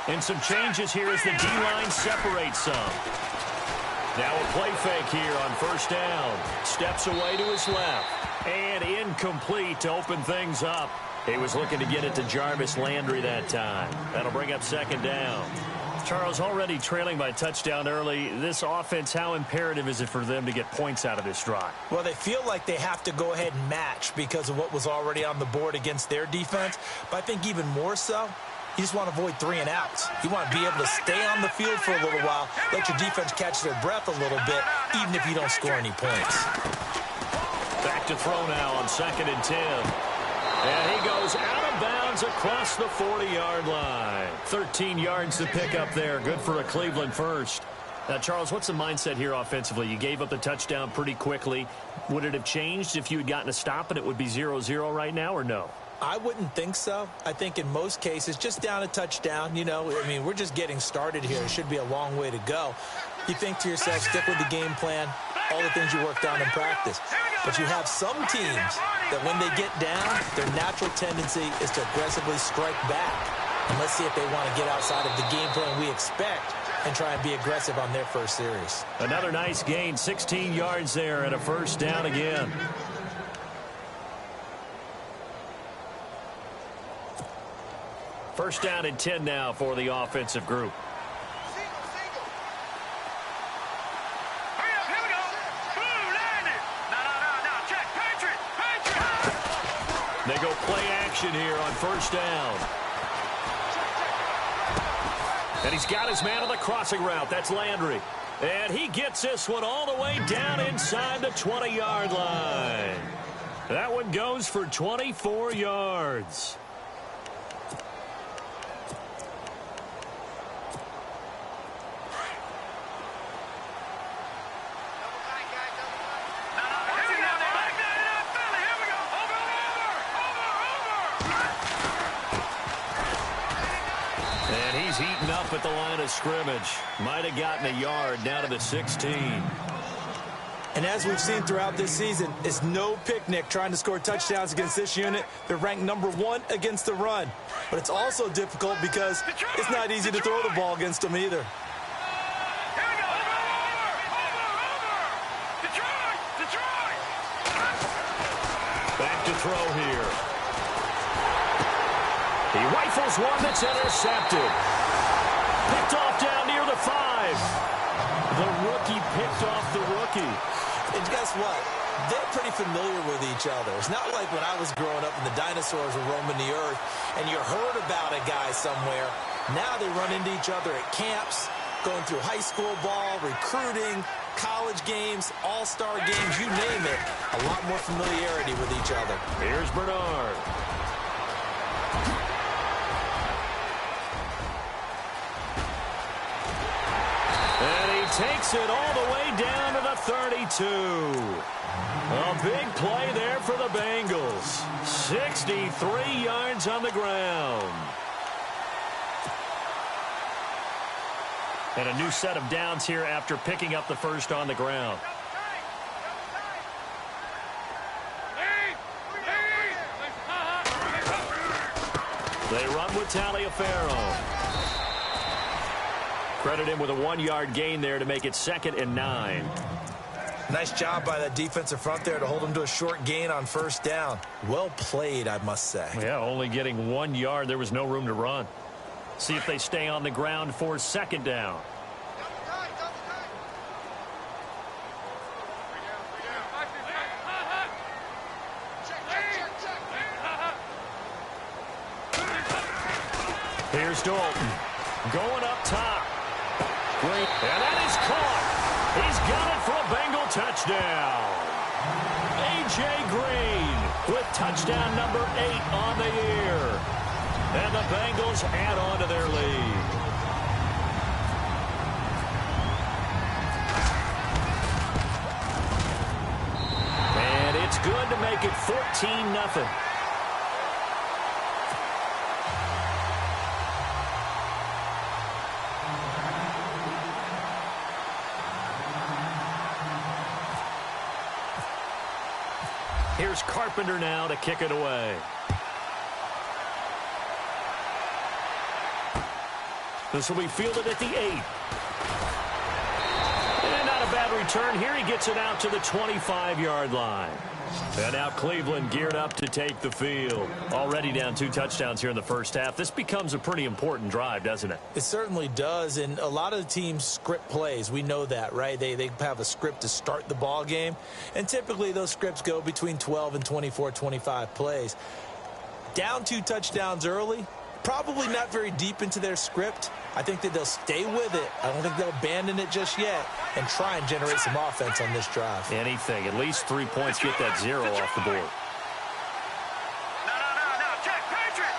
And some changes here as the D-line separates some. Now a play fake here on first down. Steps away to his left. And incomplete to open things up. He was looking to get it to Jarvis Landry that time. That'll bring up second down. Charles, already trailing by touchdown early. This offense, how imperative is it for them to get points out of this drive? Well, they feel like they have to go ahead and match because of what was already on the board against their defense. But I think even more so, you just want to avoid 3 and outs. You want to be able to stay on the field for a little while, let your defense catch their breath a little bit, even if you don't score any points. Back to throw now on 2nd and 10. And he goes out of bounds across the 40-yard line. 13 yards to pick up there. Good for a Cleveland first. Now, Charles, what's the mindset here offensively? You gave up the touchdown pretty quickly. Would it have changed if you had gotten a stop and it would be 0-0 right now, or no? I wouldn't think so. I think in most cases, just down a touchdown, you know, I mean, we're just getting started here. It should be a long way to go. You think to yourself, stick with the game plan, all the things you worked on in practice. But you have some teams that when they get down, their natural tendency is to aggressively strike back. And let's see if they want to get outside of the game plan we expect and try and be aggressive on their first series. Another nice gain, 16 yards there and a first down again. First down and 10 now for the offensive group. They go play action here on first down. And he's got his man on the crossing route. That's Landry. And he gets this one all the way down inside the 20-yard line. That one goes for 24 yards. Heating up at the line of scrimmage. Might have gotten a yard down to the 16. And as we've seen throughout this season, it's no picnic trying to score touchdowns against this unit. They're ranked #1 against the run. But it's also difficult because it's not easy to throw the ball against them either. Back to throw here. He rifles one that's intercepted. Picked off down near the 5. The rookie picked off the rookie. And guess what? They're pretty familiar with each other. It's not like when I was growing up and the dinosaurs were roaming the earth and you heard about a guy somewhere. Now they run into each other at camps, going through high school ball, recruiting, college games, all-star games, you name it. A lot more familiarity with each other. Here's Bernard. Takes it all the way down to the 32. A big play there for the Bengals. 63 yards on the ground. And a new set of downs here after picking up the first on the ground. They run with Taliaferro. Credit him with a 1-yard gain there to make it 2nd and 9. Nice job by that defensive front there to hold him to a short gain on first down. Well played, I must say. Yeah, only getting 1 yard. There was no room to run. See if they stay on the ground for 2nd down. Here's Dalton going up top. And that is caught. He's got it for a Bengal touchdown. A.J. Green with touchdown number 8 on the year. And the Bengals add on to their lead. And it's good to make it 14-0. Here's Carpenter now to kick it away. This will be fielded at the 8. And not a bad return here. He gets it out to the 25-yard line. And now Cleveland geared up to take the field. Already down 2 touchdowns here in the first half. This becomes a pretty important drive, doesn't it? It certainly does, and a lot of the teams script plays. We know that, right? They have a script to start the ball game, and typically those scripts go between 12 and 24, 25 plays. Down 2 touchdowns early, probably not very deep into their script. I think that they'll stay with it. I don't think they'll abandon it just yet and try and generate some offense on this drive. Anything. At least 3 points, get that 0 off the board. No. Check. Patriot.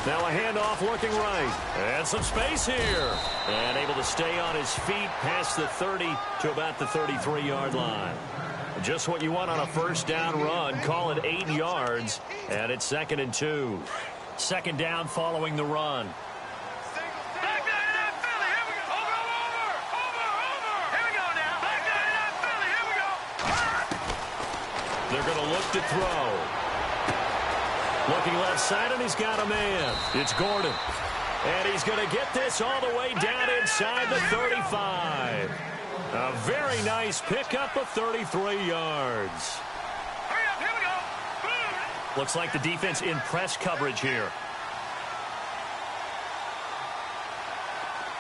Now a handoff looking right. And some space here. And able to stay on his feet past the 30 to about the 33-yard line. Just what you want on a first down run. Call it 8 yards. And it's 2nd and 2. 2nd down following the run. Back 99 Philly. Here we go. Over. Here we go now. Back 99 Philly. Here we go. They're going to look to throw. Looking left side, and he's got a man. It's Gordon. And he's going to get this all the way down inside the 35. A very nice pickup of 33 yards. Hurry up. Here we go. Looks like the defense in press coverage here.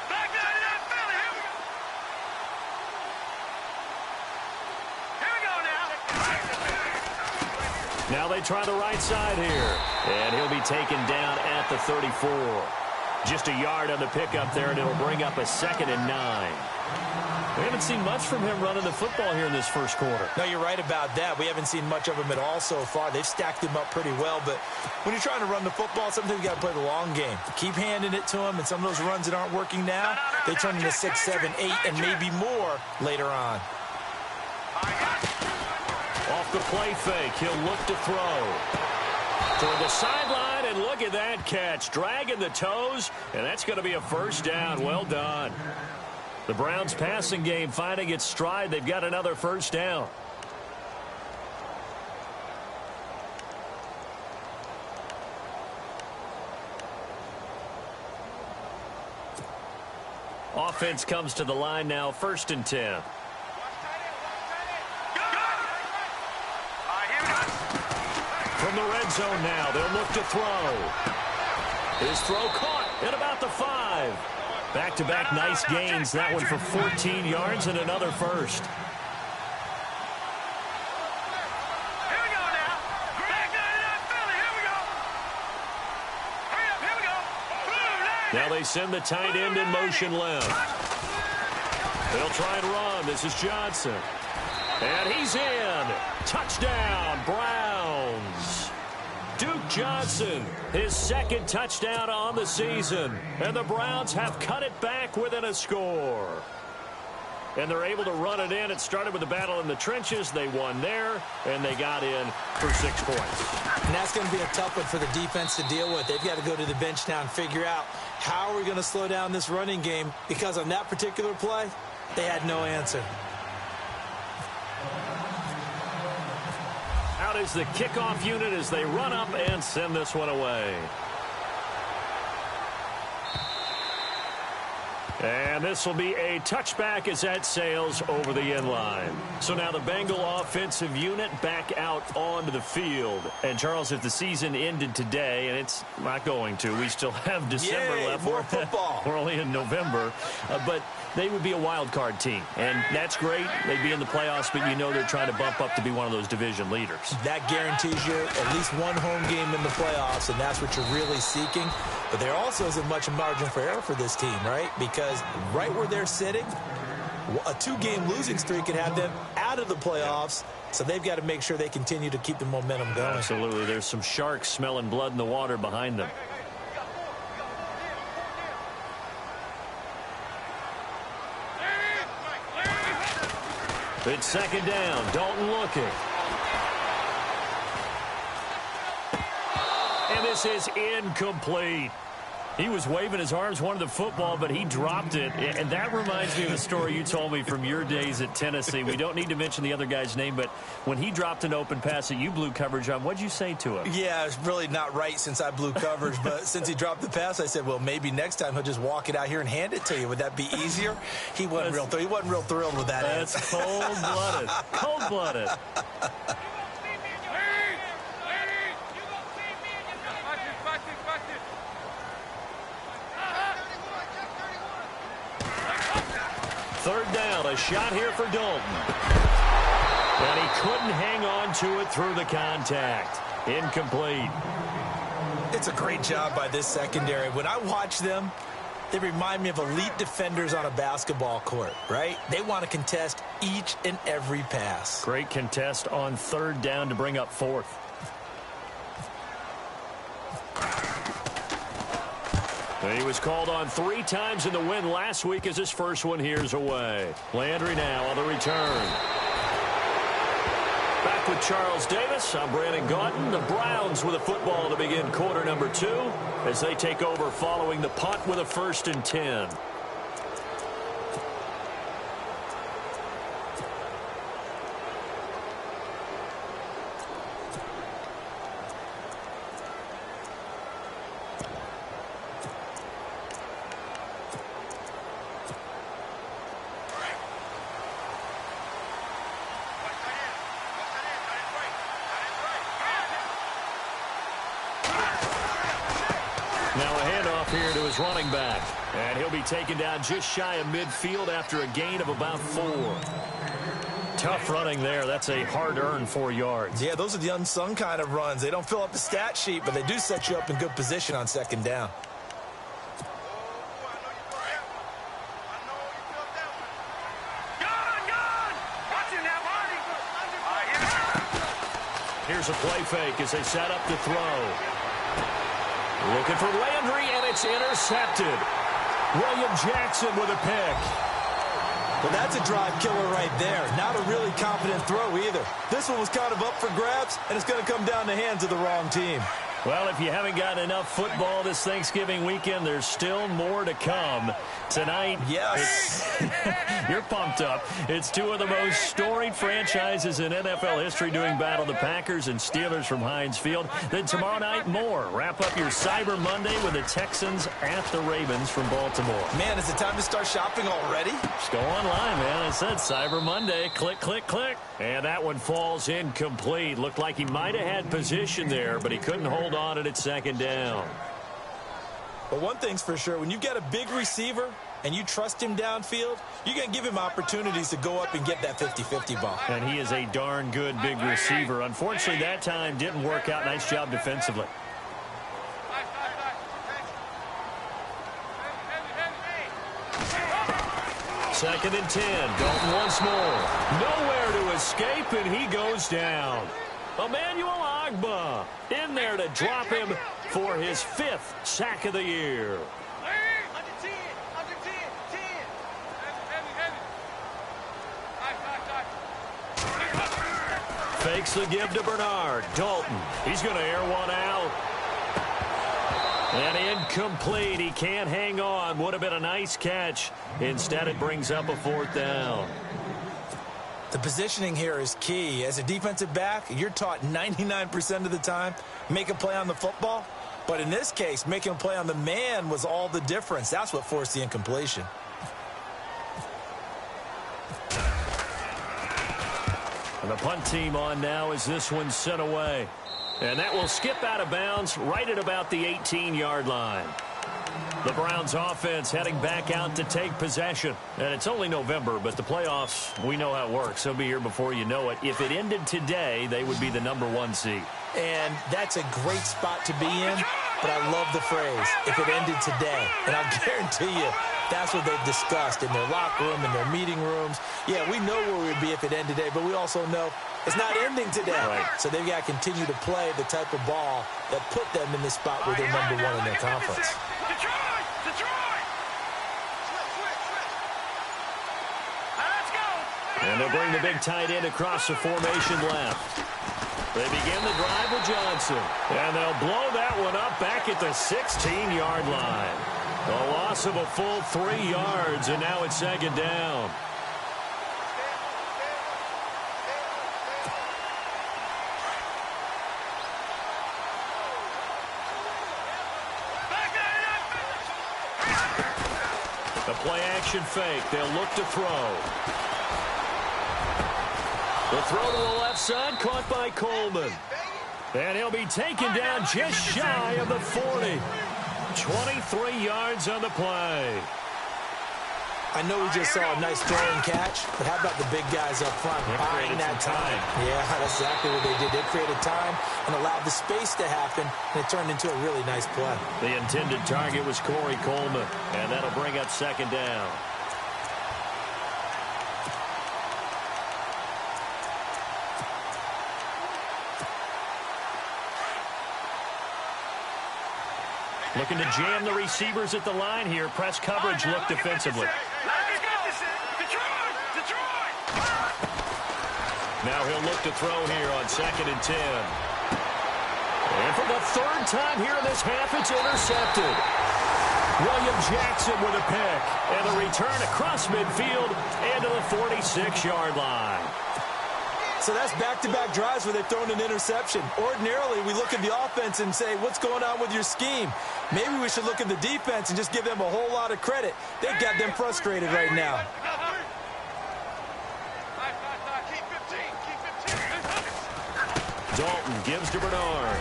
Back 99 Philly. Here we go now. Now they try the right side here. And he'll be taken down at the 34. Just a yard on the pickup there, and it'll bring up a 2nd and 9. We haven't seen much from him running the football here in this first quarter. No, you're right about that. We haven't seen much of him at all so far. They've stacked him up pretty well, but when you're trying to run the football, sometimes you got to play the long game. Keep handing it to him, and some of those runs that aren't working now, they turn into 6, 7, 8, and maybe more later on. Off the play fake, he'll look to throw. Toward the sideline, and look at that catch. Dragging the toes, and that's going to be a first down. Well done. The Browns' passing game finding its stride. They've got another first down. Offense comes to the line now, 1st and 10. From the red zone now, they'll look to throw. His throw caught at about the 5. Back-to-back nice gains. That one for 14 yards and another first. Here we go now. Back 99 Philly. Here we go. Hurry up. Here we go. Now they send the tight end in motion left. They'll try and run. This is Johnson. And he's in. Touchdown, Browns. Duke Johnson, his 2nd touchdown on the season. And the Browns have cut it back within a score. And they're able to run it in. It started with a battle in the trenches. They won there, and they got in for 6 points. And that's going to be a tough one for the defense to deal with. They've got to go to the bench now and figure out how are we going to slow down this running game, because on that particular play, they had no answer. Out is the kickoff unit as they run up and send this one away. And this will be a touchback as that sails over the end line. So now the Bengal offensive unit back out onto the field. And, Charles, if the season ended today, and it's not going to, we still have December left. More football. We're only in November. But they would be a wild card team. And that's great. They'd be in the playoffs, but you know they're trying to bump up to be one of those division leaders. That guarantees you at least one home game in the playoffs, and that's what you're really seeking. But there also isn't much margin for error for this team, right? Because right where they're sitting, a 2-game losing streak could have them out of the playoffs. So they've got to make sure they continue to keep the momentum going. Absolutely. There's some sharks smelling blood in the water behind them. It's 2nd down. Dalton looking. And this is incomplete. He was waving his arms, wanted the football, but he dropped it. And that reminds me of a story you told me from your days at Tennessee. We don't need to mention the other guy's name, but when he dropped an open pass that you blew coverage on, what'd you say to him? Yeah, it's really not right since I blew coverage, but since he dropped the pass, I said, well, maybe next time he'll just walk it out here and hand it to you. Would that be easier? He wasn't real thrilled with that. That's cold-blooded. Cold-blooded. Third down, a shot here for Dalton. And he couldn't hang on to it through the contact. Incomplete. It's a great job by this secondary. When I watch them, they remind me of elite defenders on a basketball court, right? They want to contest each and every pass. Great contest on third down to bring up fourth. He was called on 3 times in the win last week as his first one here's away. Landry now on the return. Back with Charles Davis. I'm Brandon Gaudin. The Browns with a football to begin quarter number 2 as they take over following the punt with a 1st and 10. Now a handoff here to his running back. And he'll be taken down just shy of midfield after a gain of about 4. Tough running there. That's a hard-earned 4 yards. Yeah, those are the unsung kind of runs. They don't fill up the stat sheet, but they do set you up in good position on second down. Here's a play fake as they set up to throw. Looking for Landry, and it's intercepted. William Jackson with a pick. Well, that's a drive killer right there. Not a really confident throw either. This one was kind of up for grabs, and it's going to come down the hands of the wrong team. Well, if you haven't gotten enough football this Thanksgiving weekend, there's still more to come. Tonight, yes, you're pumped up. It's 2 of the most storied franchises in NFL history doing battle, the Packers and Steelers from Heinz Field. Then tomorrow night, more. Wrap up your Cyber Monday with the Texans at the Ravens from Baltimore. Man, is it time to start shopping already? Just go online, man. I said Cyber Monday. Click, click, click. And that one falls incomplete. Looked like he might have had position there, but he couldn't hold on it at second down. But one thing's for sure, when you've got a big receiver and you trust him downfield, you're going to give him opportunities to go up and get that 50-50 ball. And he is a darn good big receiver. Unfortunately, that time didn't work out. Nice job defensively. Second and 10. Dalton once more. Nowhere to escape, and he goes down. Emmanuel Ogbah in there to drop him for his 5th sack of the year. Fakes the give to Bernard. Dalton. He's going to air one out. And incomplete. He can't hang on. Would have been a nice catch. Instead, it brings up a 4th down. The positioning here is key. As a defensive back, you're taught 99% of the time, make a play on the football. But in this case, making a play on the man was all the difference. That's what forced the incompletion. And the punt team on now as this one's sent away. And that will skip out of bounds right at about the 18-yard line. The Browns offense heading back out to take possession. And it's only November, but the playoffs, we know how it works. They'll be here before you know it. If it ended today, they would be the #1 seed. And that's a great spot to be in, but I love the phrase, if it ended today. And I'll guarantee you, that's what they've discussed in their locker room, in their meeting rooms. Yeah, we know where we'd be if it ended today, but we also know it's not ending today. Right. So they've got to continue to play the type of ball that put them in the spot where they're #1 in their conference. And they'll bring the big tight end across the formation left. They begin the drive with Johnson. And they'll blow that one up back at the 16-yard line. A loss of a full 3 yards, and now it's second down. The play-action fake. They'll look to throw. The throw to the left side, caught by Coleman. And he'll be taken down just shy of the 40. 23 yards on the play. I know we just saw a nice throwing catch, but how about the big guys up front buying that time? Yeah, that's exactly what they did. They created time and allowed the space to happen, and it turned into a really nice play. The intended target was Corey Coleman, and that'll bring up second down. Looking to jam the receivers at the line here. Press coverage look defensively. Now he'll look to throw here on 2nd and 10. And for the 3rd time here in this half, it's intercepted. William Jackson with a pick. And the return across midfield and to the 46-yard line. So that's back-to-back drives where they've thrown an interception. Ordinarily, we look at the offense and say, what's going on with your scheme? Maybe we should look at the defense and just give them a whole lot of credit. They've got them frustrated right now. Dalton gives to Bernard.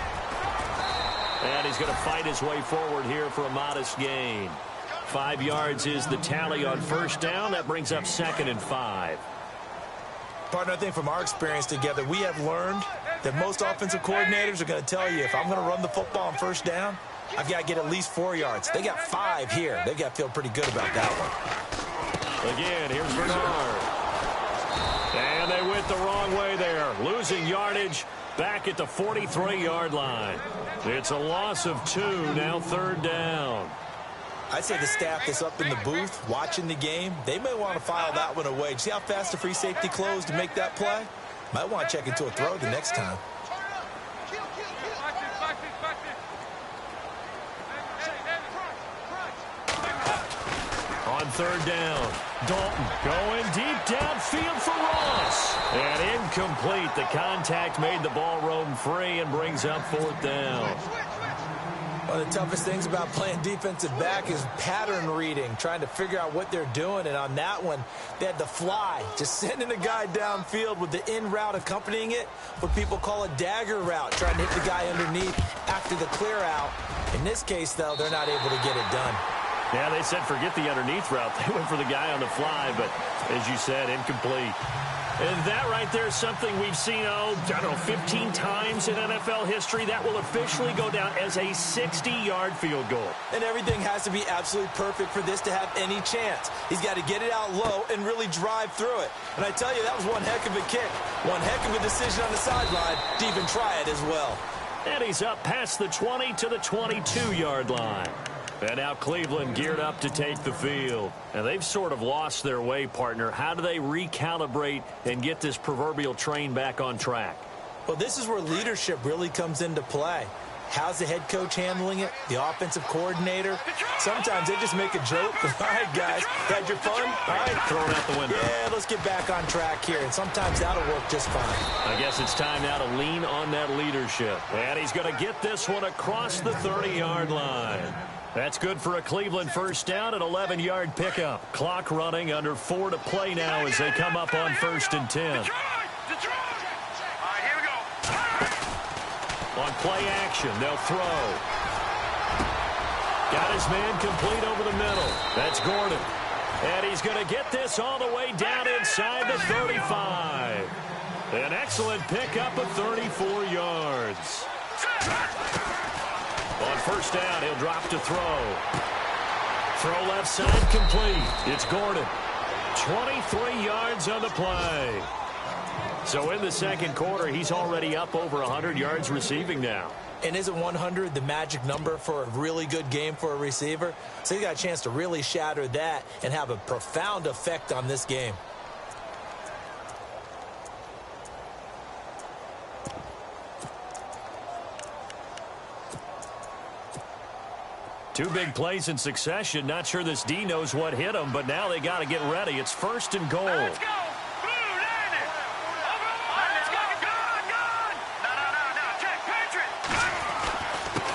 And he's going to fight his way forward here for a modest gain. 5 yards is the tally on 1st down. That brings up 2nd and 5. Partner, I think from our experience together, we have learned that most offensive coordinators are going to tell you, if I'm going to run the football on 1st down, I've got to get at least 4 yards. They got 5 here. They've got to feel pretty good about that one. Again, here's Bernard. And they went the wrong way there. Losing yardage back at the 43-yard line. It's a loss of 2, now 3rd down. I'd say the staff that's up in the booth watching the game, they may want to file that one away. See how fast the free safety closed to make that play? Might want to check into a throw the next time. On 3rd down, Dalton going deep downfield for Ross. And incomplete. The contact made the ball roam free and brings up 4th down. One of the toughest things about playing defensive back is pattern reading, trying to figure out what they're doing. And on that one, they had to fly, just sending a guy downfield with the in route accompanying it, what people call a dagger route, trying to hit the guy underneath after the clear out. In this case, though, they're not able to get it done. Yeah, they said forget the underneath route. They went for the guy on the fly, but as you said, incomplete. And that right there is something we've seen, I don't know, 15 times in NFL history. That will officially go down as a 60-yard field goal. And everything has to be absolutely perfect for this to have any chance. He's got to get it out low and really drive through it. And I tell you, that was one heck of a kick. One heck of a decision on the sideline to even try it as well. And he's up past the 20 to the 22-yard line. And now Cleveland geared up to take the field. And they've sort of lost their way, partner. How do they recalibrate and get this proverbial train back on track? Well, this is where leadership really comes into play. How's the head coach handling it? The offensive coordinator? Sometimes they just make a joke. All right, guys, had your fun? All right. Throw it out the window. Yeah, let's get back on track here. And sometimes that'll work just fine. I guess it's time now to lean on that leadership. And he's going to get this one across the 30-yard line. That's good for a Cleveland 1st down, an 11-yard pickup. Clock running, under 4 to play now as they come up on 1st and 10. All right, here we go. On play action, they'll throw. Got his man complete over the middle. That's Gordon. And he's going to get this all the way down inside the 35. An excellent pickup of 34 yards. On 1st down, he'll drop to throw. Throw left side complete. It's Gordon. 23 yards on the play. So in the 2nd quarter, he's already up over 100 yards receiving now. And isn't 100 the magic number for a really good game for a receiver? So he got a chance to really shatter that and have a profound effect on this game. Two big plays in succession. Not sure this D knows what hit him, but now they got to get ready. It's 1st and goal. Let's go. Blue, land it. Over. Let's go. Good. No. Check. Patriot.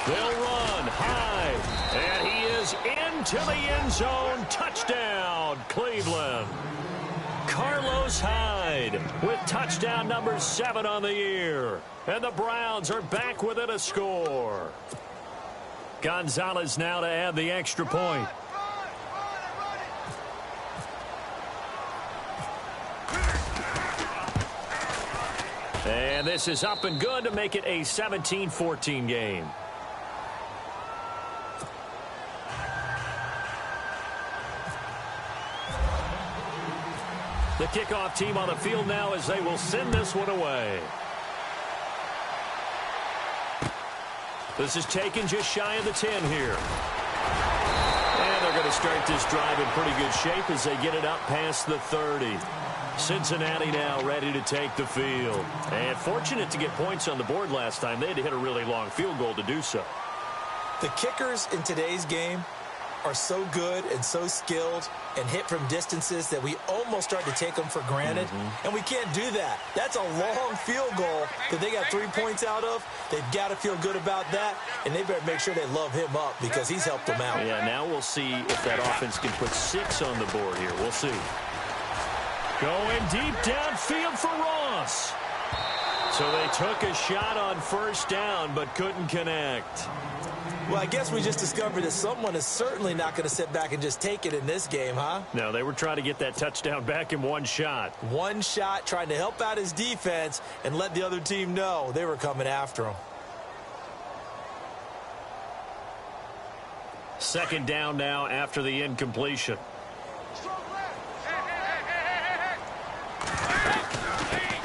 They'll run high, and he is into the end zone. Touchdown, Cleveland. Carlos Hyde with touchdown number 7 on the year. And the Browns are back within a score. Gonzalez now to add the extra point. And this is up and good to make it a 17-14 game. The kickoff team on the field now as they will send this one away. This is taken just shy of the 10 here. And they're going to start this drive in pretty good shape as they get it up past the 30. Cincinnati now ready to take the field. And fortunate to get points on the board last time. They had to hit a really long field goal to do so. The kickers in today's game are so good and so skilled and hit from distances that we almost start to take them for granted. And we can't do that. That's a long field goal that they got 3 points out of. They've got to feel good about that, and they better make sure they love him up because he's helped them out. Yeah, now we'll see if that offense can put 6 on the board here. We'll see. Going deep downfield for Ross. So they took a shot on 1st down but couldn't connect. Well, I guess we just discovered that someone is certainly not going to sit back and just take it in this game, huh? No, they were trying to get that touchdown back in one shot. One shot, trying to help out his defense and let the other team know they were coming after him. 2nd down now after the incompletion.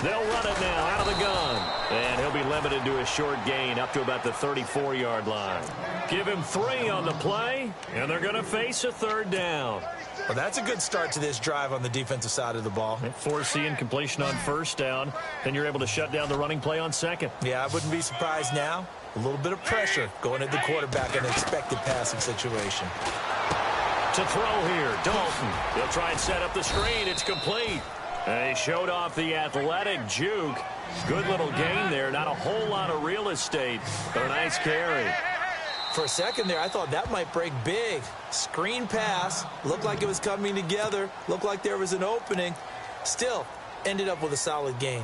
They'll run it now out of the gun. And he'll be limited to a short gain up to about the 34-yard line. Give him 3 on the play, and they're going to face a 3rd down. Well, that's a good start to this drive on the defensive side of the ball. Force the incompletion on 1st down, then you're able to shut down the running play on 2nd. Yeah, I wouldn't be surprised now. A little bit of pressure going at the quarterback in an expected passing situation. To throw here, Dalton. He'll try and set up the screen. It's complete. And he showed off the athletic juke. Good little gain there. Not a whole lot of real estate, but a nice carry. For a second there, I thought that might break big. Screen pass. Looked like it was coming together. Looked like there was an opening. Still, ended up with a solid gain.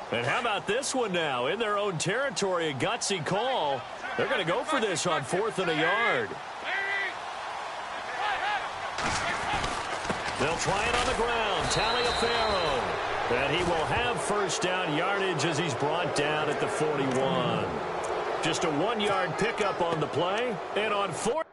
And how about this one now? In their own territory, a gutsy call. They're going to go for this on 4th and a yard. They'll try it on the ground. Taliaferro. And he will have 1st down yardage as he's brought down at the 41. Just a 1-yard pickup on the play. And on 4th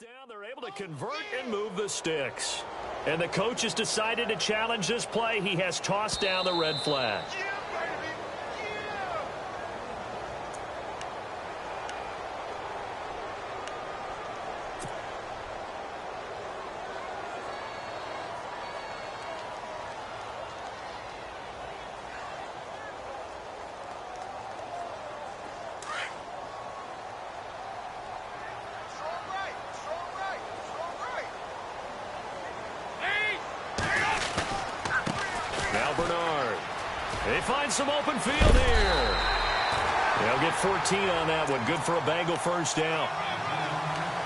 down, they're able to convert and move the sticks. And the coach has decided to challenge this play. He has tossed down the red flag. They find some open field here. They'll get 14 on that one. Good for a Bengal 1st down.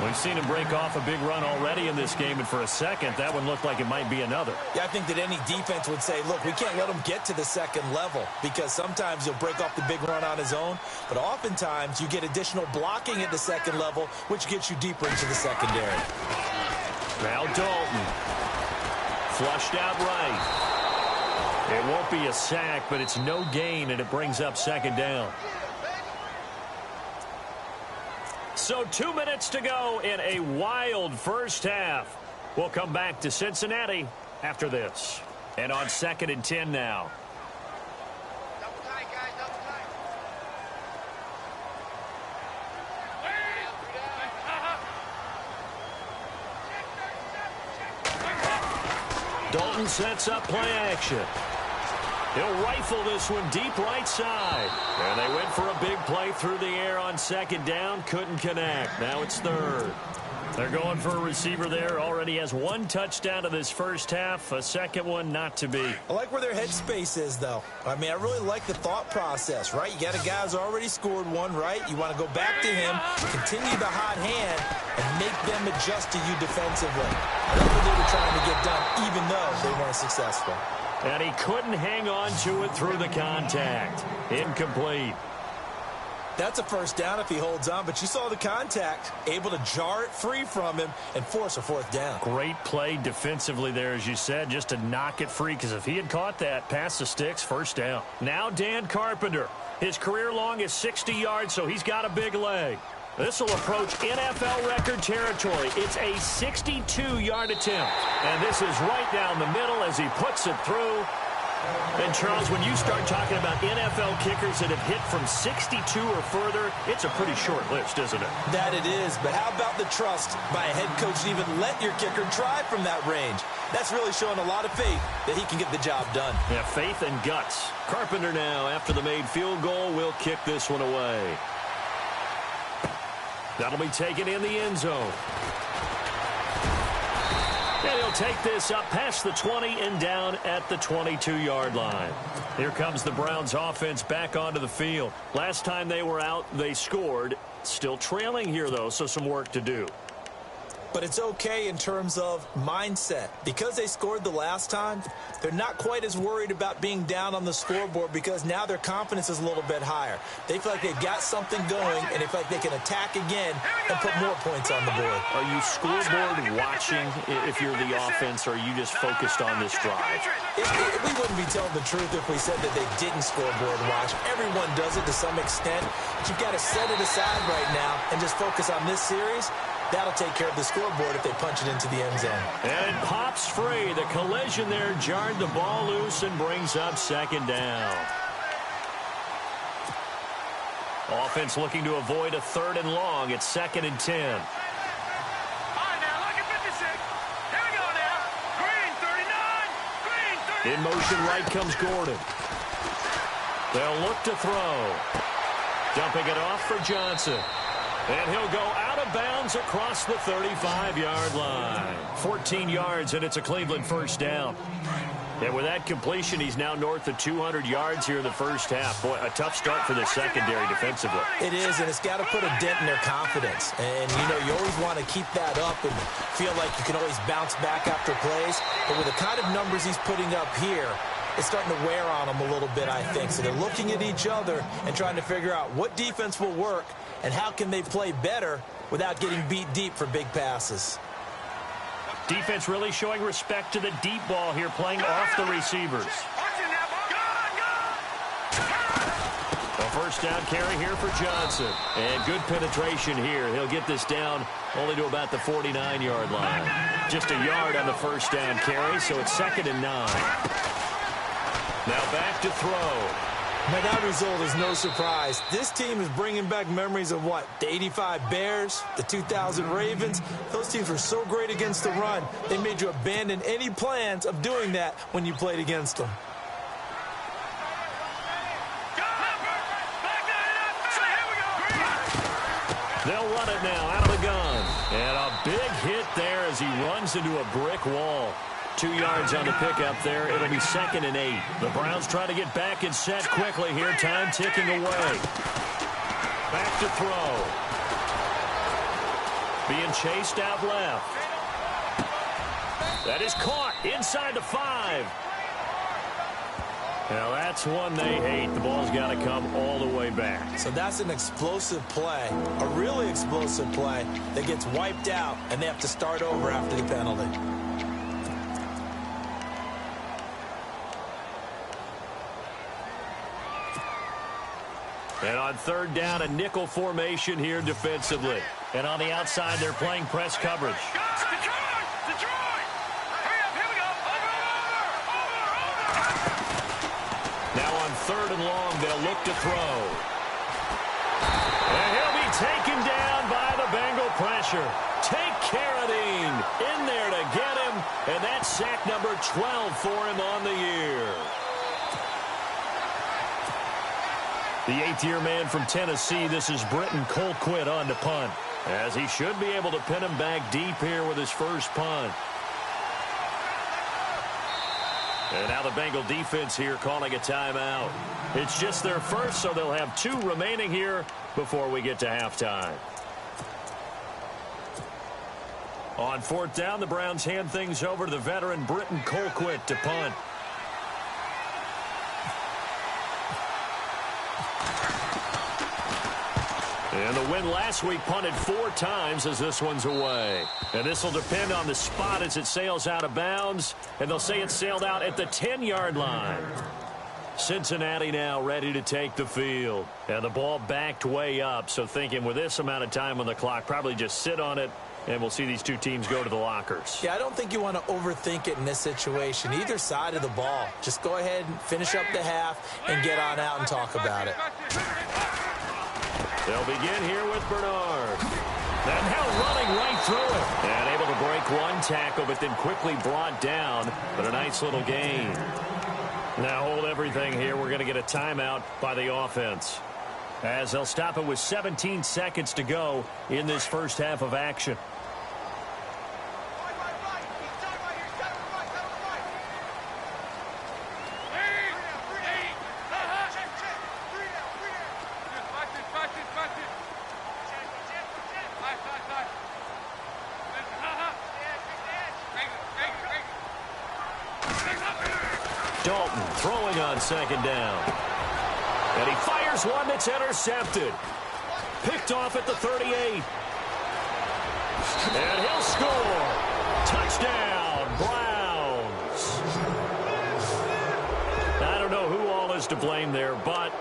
We've seen him break off a big run already in this game, and for a second, that one looked like it might be another. Yeah, I think that any defense would say, look, we can't let him get to the 2nd level because sometimes he'll break off the big run on his own, but oftentimes you get additional blocking at the 2nd level, which gets you deeper into the secondary. Now Dalton. Flushed out right. It won't be a sack, but it's no gain, and it brings up 2nd down. So 2 minutes to go in a wild 1st half. We'll come back to Cincinnati after this. And on 2nd and 10 now. Double tight, guys, double tight. Dalton sets up play action. He'll rifle this one deep right side. And they went for a big play through the air on second down. Couldn't connect. Now it's third. They're going for a receiver there. Already has one touchdown in this first half. A second one not to be. I like where their headspace is, though. I mean, I really like the thought process, right? You got a guy who's already scored one, right? You want to go back to him, continue the hot hand, and make them adjust to you defensively. That's what they were trying to get done, even though they weren't successful. And he couldn't hang on to it through the contact. Incomplete. That's a first down if he holds on, but you saw the contact, able to jar it free from him and force a fourth down. Great play defensively there, as you said, just to knock it free, because if he had caught that, past the sticks, first down. Now Dan Carpenter. His career long is 60 yards, so he's got a big leg. This will approach NFL record territory. It's a 62-yard attempt. And this is right down the middle as he puts it through. And, Charles, when you start talking about NFL kickers that have hit from 62 or further, it's a pretty short list, isn't it? That it is, but how about the trust by a head coach to even let your kicker try from that range? That's really showing a lot of faith that he can get the job done. Yeah, faith and guts. Carpenter now, after the made field goal, will kick this one away. That'll be taken in the end zone. And he'll take this up past the 20 and down at the 22-yard line. Here comes the Browns offense back onto the field. Last time they were out, they scored. Still trailing here, though, so some work to do. But it's okay in terms of mindset. Because they scored the last time, they're not quite as worried about being down on the scoreboard because now their confidence is a little bit higher. They feel like they've got something going, and they feel like they can attack again and put more points on the board. Are you scoreboard watching if you're the offense, or are you just focused on this drive? We wouldn't be telling the truth if we said that they didn't scoreboard watch. Everyone does it to some extent. But you've got to set it aside right now and just focus on this series. That'll take care of the scoreboard if they punch it into the end zone. And it pops free. The collision there jarred the ball loose and brings up second down. Offense looking to avoid a third and long. It's 2nd and 10. All right, now, look at 56. Here we go now. Green, 39. Green, 39. In motion right comes Gordon. They'll look to throw. Dumping it off for Johnson. And he'll go out of bounds across the 35-yard line. 14 yards, and it's a Cleveland first down. And with that completion, he's now north of 200 yards here in the first half. Boy, a tough start for the secondary defensively. It is, and it's got to put a dent in their confidence. And, you know, you always want to keep that up and feel like you can always bounce back after plays. But with the kind of numbers he's putting up here, it's starting to wear on them a little bit, I think. So they're looking at each other and trying to figure out what defense will work and how can they play better without getting beat deep for big passes. Defense really showing respect to the deep ball here, playing off the receivers. A first down carry here for Johnson. And good penetration here. He'll get this down only to about the 49-yard line. Just a yard on the first down carry, so it's 2nd and 9. Now back to throw. Now, that result is no surprise. This team is bringing back memories of what? The 85 Bears, the 2000 Ravens. Those teams were so great against the run, they made you abandon any plans of doing that when you played against them. They'll run it now out of the gun. And a big hit there as he runs into a brick wall. 2 yards on the pickup there. It'll be 2nd and 8. The Browns trying to get back and set quickly here. Time ticking away. Back to throw. Being chased out left. That is caught inside the 5. Now that's one they hate. The ball's got to come all the way back. So that's an explosive play, a really explosive play that gets wiped out, and they have to start over after the penalty. And on 3rd down, a nickel formation here defensively. And on the outside, they're playing press coverage. Detroit! Hurry up, here we go. Over. Now on 3rd and long, they'll look to throw. And he'll be taken down by the Bengal pressure. Take care of Dean. In there to get him. and that's sack number 12 for him on the year. The eighth-year man from Tennessee, this is Britton Colquitt on to punt, as he should be able to pin him back deep here with his first punt. And now the Bengal defense here calling a timeout. It's just their first, so they'll have 2 remaining here before we get to halftime. On 4th down, the Browns hand things over to the veteran Britton Colquitt to punt. And the win last week punted 4 times as this one's away. And this will depend on the spot as it sails out of bounds. And they'll say it sailed out at the 10-yard line. Cincinnati now ready to take the field. And the ball backed way up. So thinking with this amount of time on the clock, probably just sit on it. And we'll see these 2 teams go to the lockers. Yeah, I don't think you want to overthink it in this situation. Either side of the ball. Just go ahead and finish up the half and get on out and talk about it. They'll begin here with Bernard. And now running right through it. And able to break one tackle, but then quickly brought down. But a nice little gain. Now hold everything here. We're going to get a timeout by the offense, as they'll stop it with 17 seconds to go in this first half of action. Dalton throwing on 2nd down. And he fires one that's intercepted. Picked off at the 38. And he'll score. Touchdown, Browns. I don't know who all is to blame there, but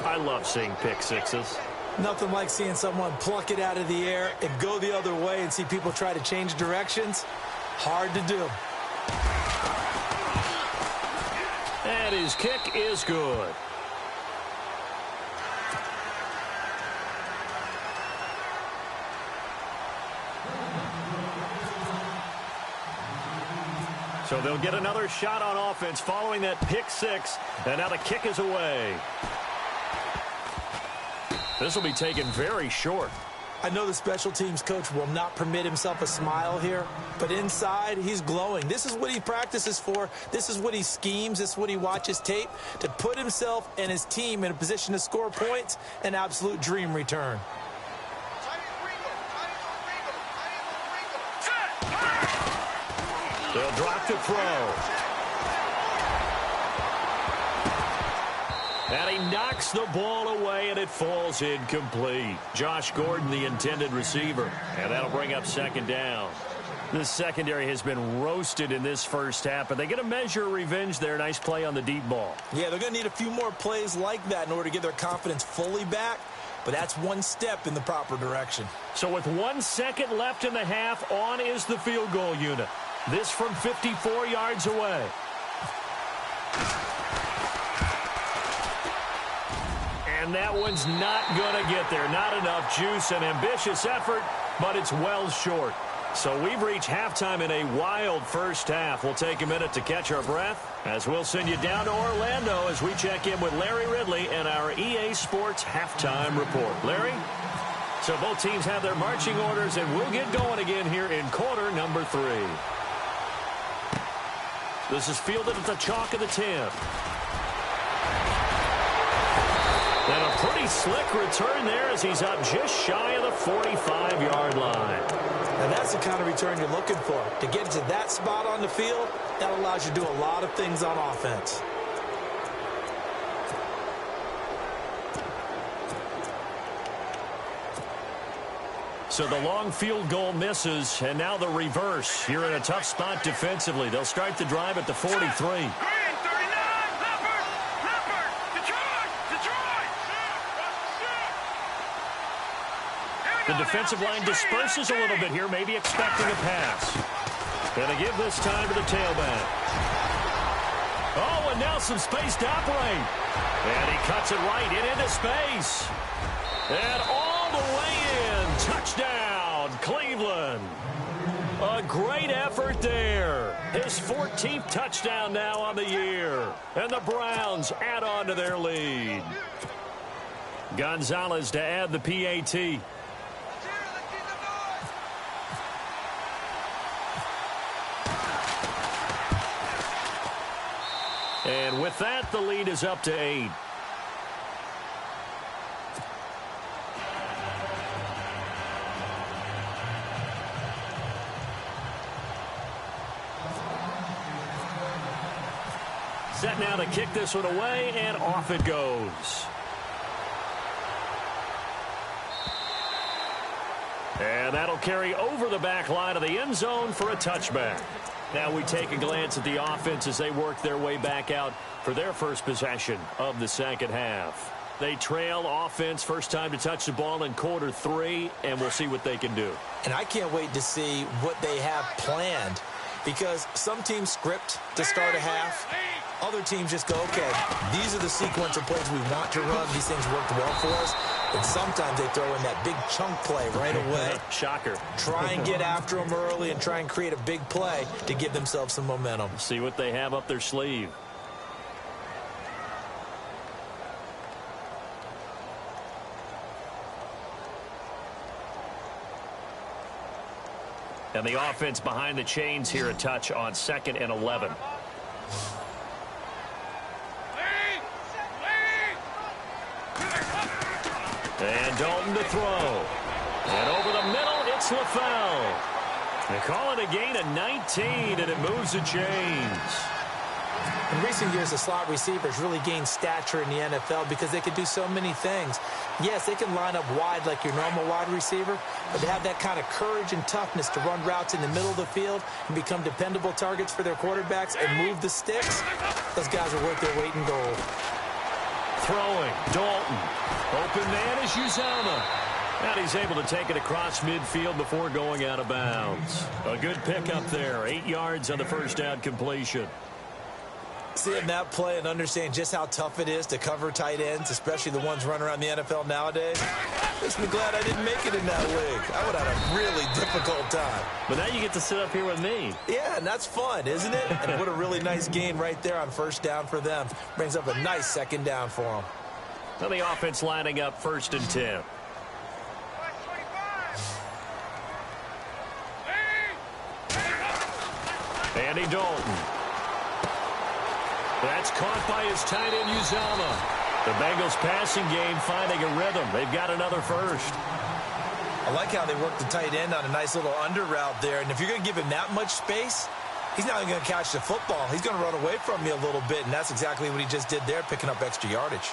I love seeing pick sixes. Nothing like seeing someone pluck it out of the air and go the other way and see people try to change directions. Hard to do. And his kick is good. So they'll get another shot on offense following that pick 6. And now the kick is away. This will be taken very short. I know the special teams coach will not permit himself a smile here, but inside, he's glowing. This is what he practices for. This is what he schemes. This is what he watches tape to put himself and his team in a position to score points. An absolute dream return. They'll drop to throw. And he knocks the ball away, and it falls incomplete. Josh Gordon, the intended receiver. And that'll bring up 2nd down. This secondary has been roasted in this first half, but they get a measure of revenge there. Nice play on the deep ball. Yeah, they're going to need a few more plays like that in order to get their confidence fully back, but that's one step in the proper direction. So with 1 second left in the half, on is the field goal unit. This from 54 yards away. And that one's not going to get there. Not enough juice. An ambitious effort, but it's well short. So we've reached halftime in a wild first half. We'll take a minute to catch our breath as we'll send you down to Orlando as we check in with Larry Ridley and our EA Sports halftime report. Larry? So both teams have their marching orders, and we'll get going again here in quarter number 3. This is fielded at the chalk of the 10. And a pretty slick return there as he's up just shy of the 45-yard line. And that's the kind of return you're looking for. To get to that spot on the field, that allows you to do a lot of things on offense. So the long field goal misses, and now the reverse. You're in a tough spot defensively. They'll start the drive at the 43. The defensive line disperses a little bit here, maybe expecting a pass. Gonna give this time to the tailback. Oh, and now some space to operate. And he cuts it right into space. And all the way in. Touchdown, Cleveland. A great effort there. His 14th touchdown now on the year. And the Browns add on to their lead. Gonzalez to add the PAT. And with that, the lead is up to 8. Set now to kick this one away, and off it goes. And that'll carry over the back line of the end zone for a touchback. Now we take a glance at the offense as they work their way back out for their first possession of the second half. They trail offense first time to touch the ball in quarter 3, and we'll see what they can do. And I can't wait to see what they have planned, because some teams script to start a half. Other teams just go, okay, these are the sequence of plays we want to run. These things worked well for us. And sometimes they throw in that big chunk play right away. Shocker. Try and get after them early and try and create a big play to give themselves some momentum. See what they have up their sleeve. And the offense behind the chains here, a touch on 2nd and 11. And Dalton to throw. And over the middle, it's LaFell. They call it a gain of 19, and it moves the chains. In recent years, the slot receivers really gained stature in the NFL because they could do so many things. Yes, they can line up wide like your normal wide receiver, but to have that kind of courage and toughness to run routes in the middle of the field and become dependable targets for their quarterbacks and move the sticks, those guys are worth their weight in gold. Throwing, Dalton. Open man is Uzomah. And he's able to take it across midfield before going out of bounds. A good pickup there. 8 yards on the first down completion. Seeing that play and understand just how tough it is to cover tight ends, especially the ones running around the NFL nowadays, makes me glad I didn't make it in that league. I would have had a really difficult time. But now you get to sit up here with me. Yeah, and that's fun, isn't it? And what a really nice gain right there on first down for them. Brings up a nice second down for them. Well, the offense lining up 1st and 10. Andy Dalton. That's caught by his tight end, Uzomah. The Bengals passing game finding a rhythm. They've got another first. I like how they work the tight end on a nice little under route there. And if you're going to give him that much space, he's not even going to catch the football. He's going to run away from you a little bit, and that's exactly what he just did there, picking up extra yardage.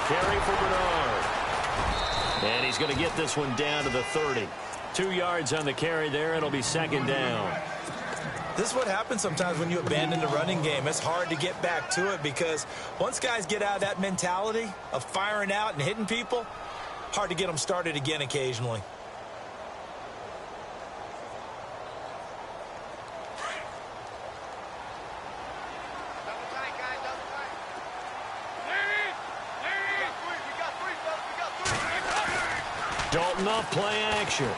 Carry for Bernard. And he's going to get this one down to the 30. 2 yards on the carry there. It'll be second down. This is what happens sometimes when you abandon the running game. It's hard to get back to it because once guys get out of that mentality of firing out and hitting people, hard to get them started again occasionally. Dalton off play action.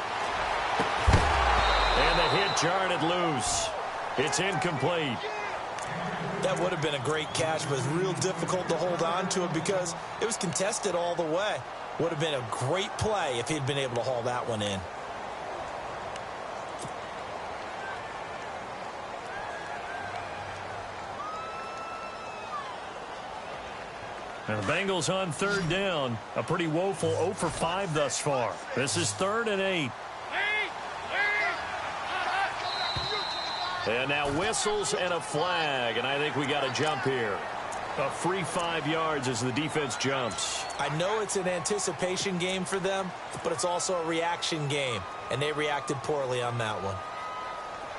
And the hit jarred it loose. It's incomplete. That would have been a great catch, but it's real difficult to hold on to it because it was contested all the way. Would have been a great play if he'd been able to haul that one in. And the Bengals on 3rd down. A pretty woeful 0 for 5 thus far. This is 3rd and 8. And now whistles and a flag. And I think we got a jump here. A free 5 yards as the defense jumps. I know it's an anticipation game for them, but it's also a reaction game. And they reacted poorly on that one.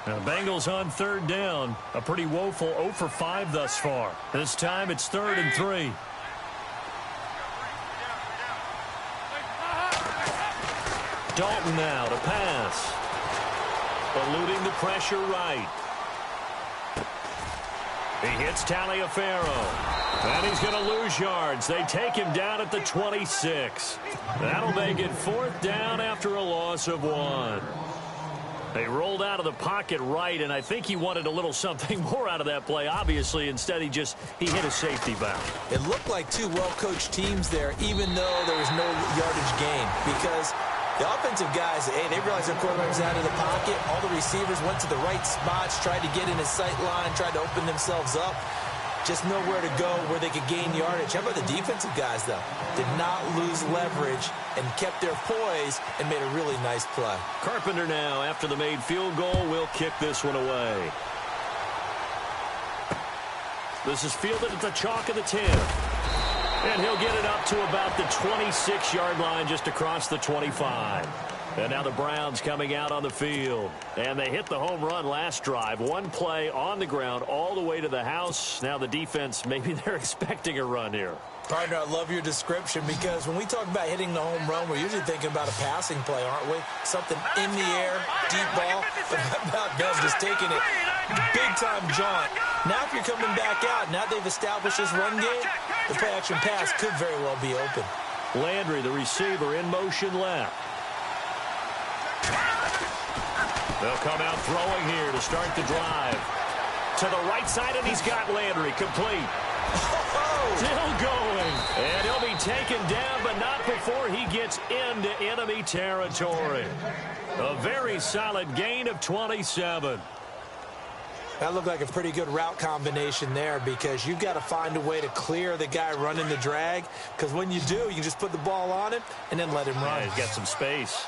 Now the Bengals on 3rd down. A pretty woeful 0 for 5 thus far. This time it's 3rd and 3. Dalton now to pass. Eluding the pressure right. He hits Taliaferro. And he's going to lose yards. They take him down at the 26. That'll make it 4th down after a loss of 1. They rolled out of the pocket right, and I think he wanted a little something more out of that play. Obviously, instead he hit a safety valve. It looked like two well-coached teams there, even though there was no yardage gain, because the offensive guys, hey, they realized their quarterback was out of the pocket. All the receivers went to the right spots, tried to get in his sight line, tried to open themselves up. Just nowhere to go where they could gain yardage. How about the defensive guys, though? Did not lose leverage and kept their poise and made a really nice play. Carpenter now, after the made field goal, will kick this one away. This is fielded at the chalk of the 10. And he'll get it up to about the 26-yard line, just across the 25. And now the Browns coming out on the field. And they hit the home run last drive. One play on the ground all the way to the house. Now the defense, maybe they're expecting a run here. Partner, I love your description, because when we talk about hitting the home run, we're usually thinking about a passing play, aren't we? Something in the air, deep ball. But how about them just taking it big-time jaunt? Now if you're coming back out, now they've established this run game, the play-action pass could very well be open. Landry, the receiver, in motion left. They'll come out throwing here to start the drive. To the right side, and he's got Landry complete. Still going. And he'll be taken down, but not before he gets into enemy territory. A very solid gain of 27. That looked like a pretty good route combination there, because you've got to find a way to clear the guy running the drag, because when you do, you can just put the ball on him and then let him run. Yeah, he's got some space.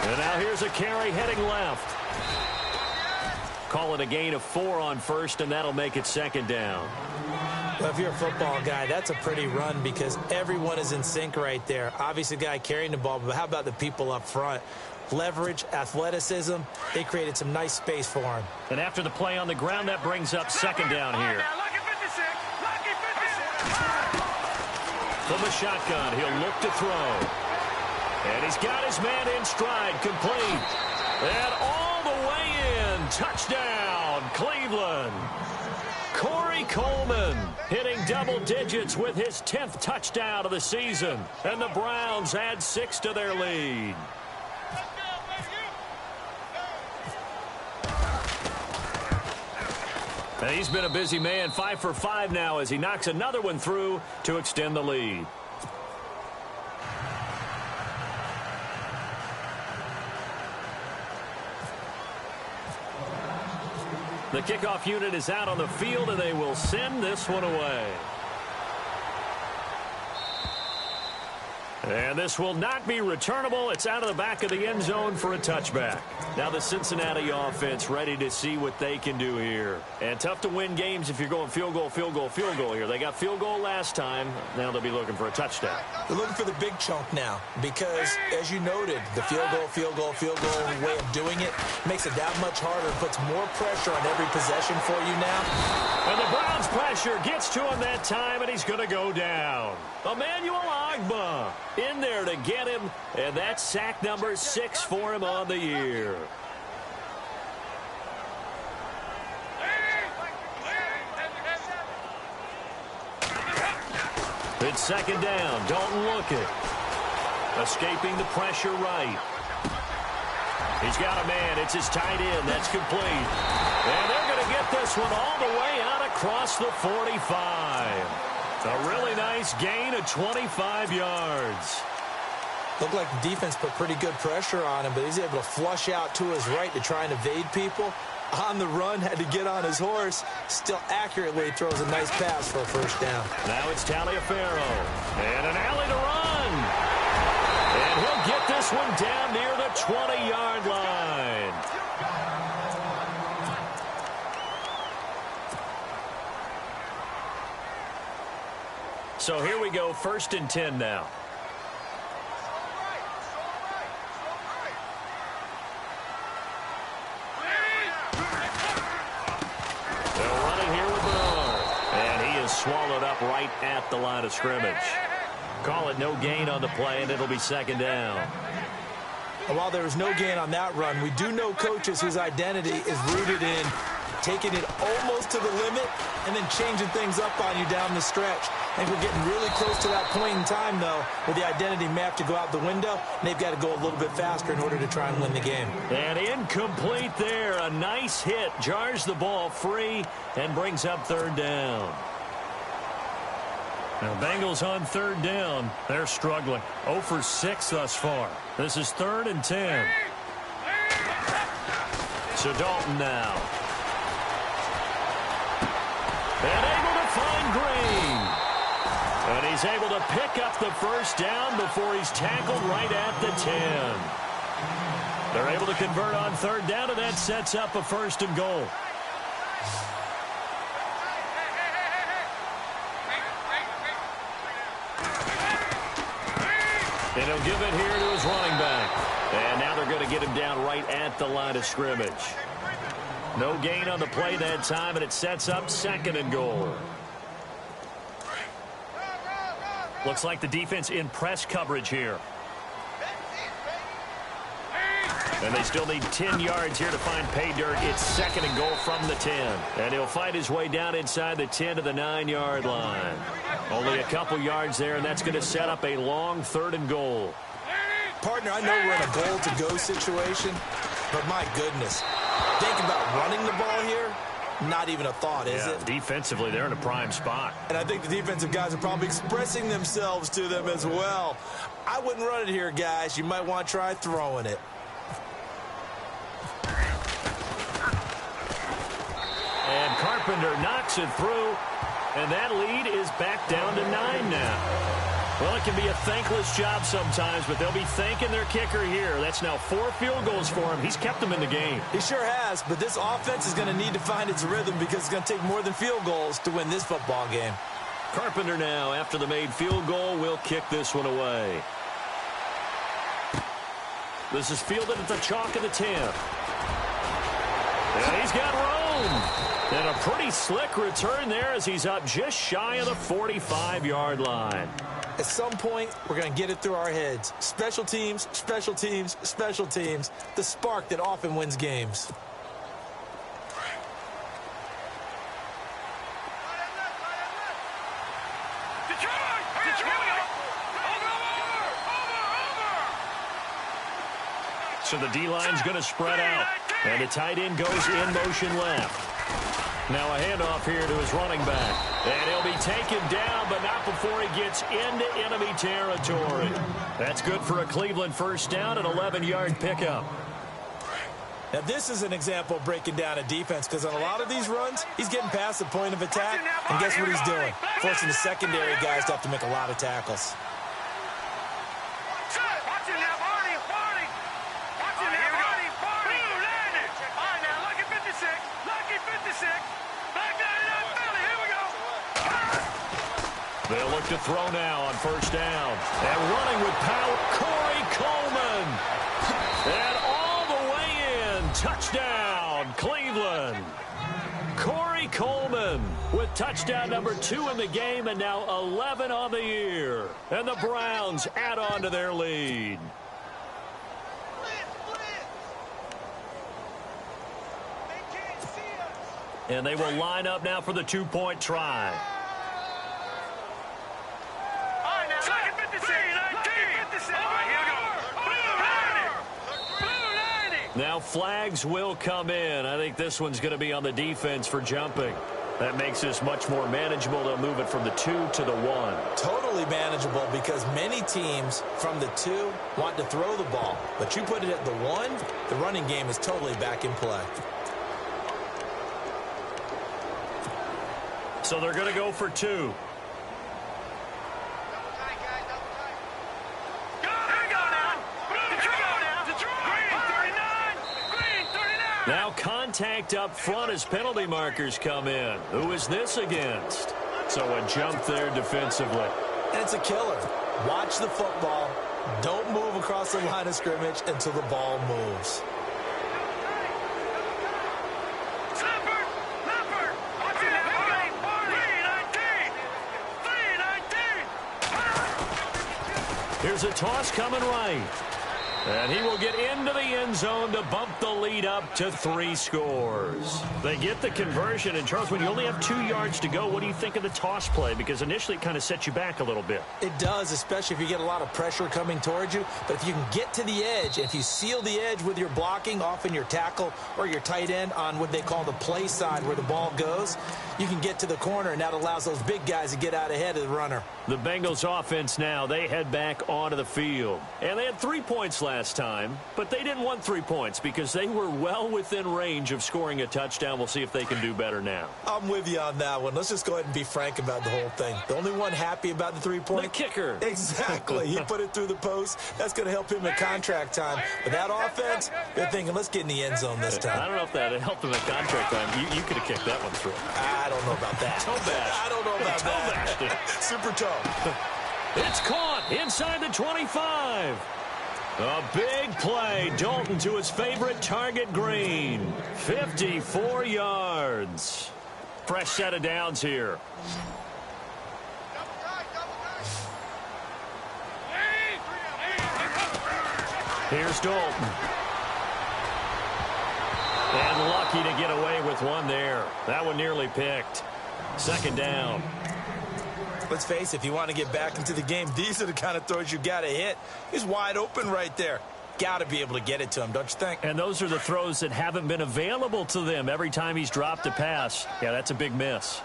And now here's a carry heading left. Call it a gain of 4 on first, and that'll make it 2nd down. Well, if you're a football guy, that's a pretty run, because everyone is in sync right there. Obviously, the guy carrying the ball, but how about the people up front? Leverage, athleticism, they created some nice space for him. And after the play on the ground, that brings up 2nd down here. From the shotgun, he'll look to throw. And he's got his man in stride, complete. And all the way in, touchdown, Cleveland. Corey Coleman hitting double digits with his 10th touchdown of the season. And the Browns add 6 to their lead. And he's been a busy man, 5 for 5 now as he knocks another one through to extend the lead. The kickoff unit is out on the field, and they will send this one away. And this will not be returnable. It's out of the back of the end zone for a touchback. Now the Cincinnati offense ready to see what they can do here. And tough to win games if you're going field goal, field goal, field goal here. They got field goal last time. Now they'll be looking for a touchdown. They're looking for the big chunk now, because, as you noted, the field goal way of doing it makes it that much harder and puts more pressure on every possession for you now. And the Browns' pressure gets to him that time, and he's going to go down. Emmanuel Ogbah in there to get him, and that's sack number 6 for him on the year. It's 2nd down. Don't look it. Escaping the pressure right. He's got a man. It's his tight end. That's complete. And they're going to get this one all the way out across the 45. A really nice gain of 25 yards. Looked like the defense put pretty good pressure on him, but he's able to flush out to his right to try and evade people. On the run, had to get on his horse. Still accurately throws a nice pass for a 1st down. Now it's Taliaferro. And an alley to run. And he'll get this one down near the 20-yard line. So here we go, 1st and 10 now. They're running here with Bernard. And he is swallowed up right at the line of scrimmage. Call it no gain on the play, and it'll be second down. And while there was no gain on that run, we do know coaches whose identity is rooted in taking it almost to the limit and then changing things up on you down the stretch. I think we're getting really close to that point in time, though, where the identity may have to go out the window, and they've got to go a little bit faster in order to try and win the game. And incomplete there. A nice hit. Jars the ball free and brings up third down. Now, Bengals on third down. They're struggling. 0 for 6 thus far. This is 3rd and 10. So Dalton now. And able to find Green. And he's able to pick up the first down before he's tackled right at the 10. They're able to convert on third down, and that sets up a 1st and goal. And he'll give it here to his running back. And now they're going to get him down right at the line of scrimmage. No gain on the play that time, and it sets up 2nd and goal. Looks like the defense in press coverage here. And they still need 10 yards here to find pay dirt. It's 2nd and goal from the 10. And he'll fight his way down inside the 10 to the 9-yard line. Only a couple yards there, and that's going to set up a long 3rd and goal. Partner, I know we're in a goal-to-go situation, but my goodness. Think about running the ball here. Not even a thought, is it? Defensively, they're in a prime spot. And I think the defensive guys are probably expressing themselves to them as well. I wouldn't run it here, guys. You might want to try throwing it. And Carpenter knocks it through, and that lead is back down to 9 now. Well, it can be a thankless job sometimes, but they'll be thanking their kicker here. That's now 4 field goals for him. He's kept them in the game. He sure has, but this offense is going to need to find its rhythm because it's going to take more than field goals to win this football game. Carpenter now, after the made field goal, will kick this one away. This is fielded at the chalk of the 10. And he's got room. And a pretty slick return there as he's up just shy of the 45-yard line. At some point, we're going to get it through our heads. Special teams, special teams, special teams. The spark that often wins games. So the D-line's going to spread out. And the tight end goes in motion left. Now a handoff here to his running back. And he'll be taken down, but not before he gets into enemy territory. That's good for a Cleveland first down, an 11-yard pickup. Now this is an example of breaking down a defense because on a lot of these runs, he's getting past the point of attack. And guess what he's doing? Forcing the secondary guys to have to make a lot of tackles. They'll look to throw now on first down. And running with power, Corey Coleman. And all the way in. Touchdown, Cleveland. Corey Coleman with touchdown number 2 in the game and now 11 on the year. And the Browns add on to their lead. And they will line up now for the 2-point try. Now flags will come in. I think this one's going to be on the defense for jumping. That makes this much more manageable. They'll move it from the 2 to the 1. Totally manageable because many teams from the 2 want to throw the ball. But you put it at the 1, the running game is totally back in play. So they're going to go for 2. Now contact up front as penalty markers come in. Who is this against? So a jump there defensively. And it's a killer. Watch the football. Don't move across the line of scrimmage until the ball moves. Here's a toss coming right. And he will get into the end zone to bump the lead up to 3 scores. They get the conversion. And, Charles, when you only have 2 yards to go, what do you think of the toss play? Because initially it kind of sets you back a little bit. It does, especially if you get a lot of pressure coming towards you. But if you can get to the edge, if you seal the edge with your blocking, often your tackle or your tight end on what they call the play side where the ball goes, you can get to the corner, and that allows those big guys to get out ahead of the runner. The Bengals offense now, they head back onto the field. And they had 3 points last time, but they didn't want 3 points because they were well within range of scoring a touchdown. We'll see if they can do better now. I'm with you on that one. Let's just go ahead and be frank about the whole thing. The only one happy about the 3-point? The kicker. Exactly. He put it through the post. That's going to help him at contract time. But that offense, they're thinking, let's get in the end zone this time. I don't know if that helped him at contract time. You could have kicked that one through. I don't know about that. Toe bash. I don't know about that. Super toe. It's caught inside the 25. A big play. Dalton to his favorite target, Green. 54 yards. Fresh set of downs here. Here's Dalton. And lucky to get away with one there. That one nearly picked. Second down. Let's face it, if you want to get back into the game, these are the kind of throws you got to hit. He's wide open right there. Got to be able to get it to him, don't you think? And those are the throws that haven't been available to them every time he's dropped a pass. Yeah, that's a big miss.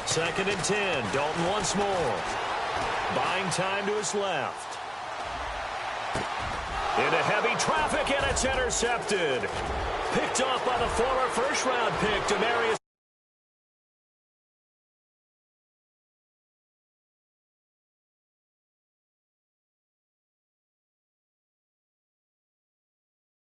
Second and 10. Dalton once more. Buying time to his left. Into heavy traffic, and it's intercepted. Picked off by the former first-round pick, Demarius